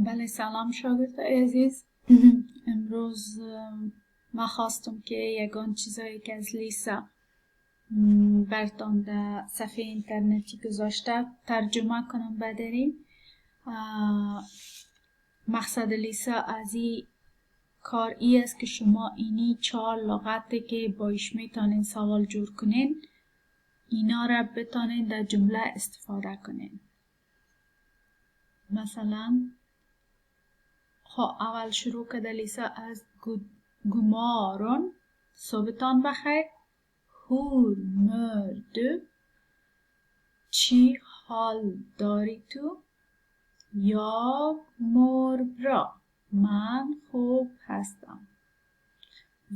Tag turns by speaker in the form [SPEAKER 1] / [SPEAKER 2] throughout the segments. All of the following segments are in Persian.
[SPEAKER 1] بله سلام شاگرد عزیز. امروز ما خواستم که یگان چیزایی که از لیسا برتان در صفحه اینترنتی گذاشته ترجمه کنم بداریم. مقصد لیسا از این کار ای است که شما اینی 4 لغتی که باش میتونین سوال جور کنین اینا را بتونین در جمله استفاده کنین. مثلا اول شروع کرده لیسا از گمارون، صبحتان بخیر. هور مردو، چی حال داری تو؟ یا مربرا، من خوب هستم.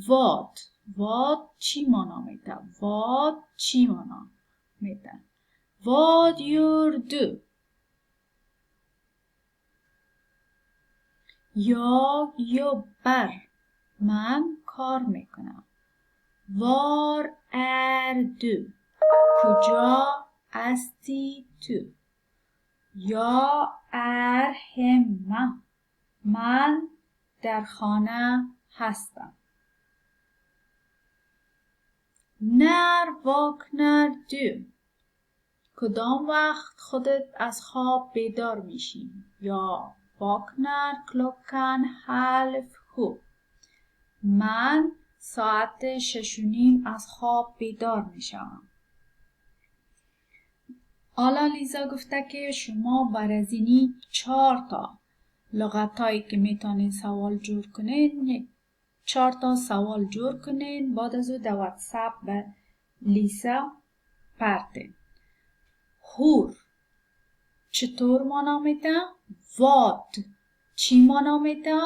[SPEAKER 1] واد چی مانا میده؟ واد چی مانا میده؟ واد یور دو. Jag jobbar. من کار میکنم. Var är du? کجا هستی تو؟ Jag är hemma. من در خانه هستم. När vaknar du? کدام وقت خودت از خواب بیدار میشی؟ یا vaknar klockan 6:30. من ساعت 6:30 از خواب بیدار میشم. حالا لیزا گفته که شما بر از اینی 4 تا لغتایی که میتونین سوال جور کنین 4 تا سوال جور کنین، بعد از او در واتساپ به لیسا پرتین. هور چطور مانا میده؟ واد چی مانا میده؟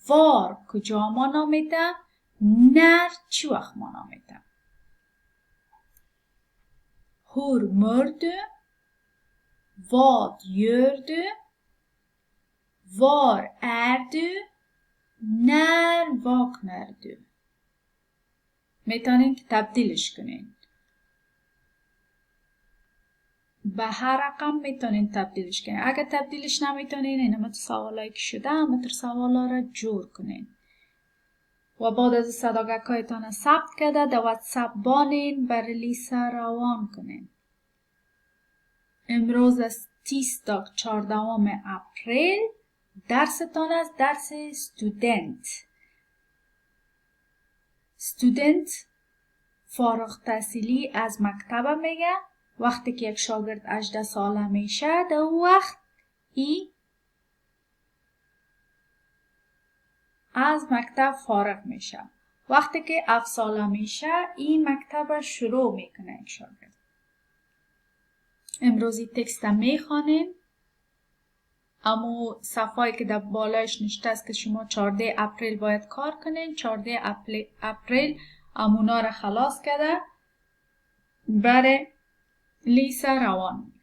[SPEAKER 1] وار کجا مانا میده؟ نر چی وقت مانا میده؟ هور مردو، واد یردو، وار اردو، نر واک نردو. میتونین که تبدیلش کنین. به هر رقم میتونین تبدیلش کنین. اگر تبدیلش نمیتونین این همه سوالایی که شده همه سوالا را جور کنین و بعد از صداقت‌هایتان ثبت کرده در واتساپ بانین بر لیسا روان کنین. امروز از 30 تا 14 اپریل درستان از درس استودنت فارغ التحصیلی از مکتب میگه. وقتی که یک شاگرد 18 ساله میشه در وقت از مکتب فارغ میشه. وقتی که 7 ساله میشه این مکتب شروع میکنه یک شاگرد. امروزی تکست میخوانیم. اما صفحه‌ای که در بالایش نشسته است که شما 14 اپریل باید کار کنین. 14 اپریل امونا را خلاص کرده برای لیسا روان.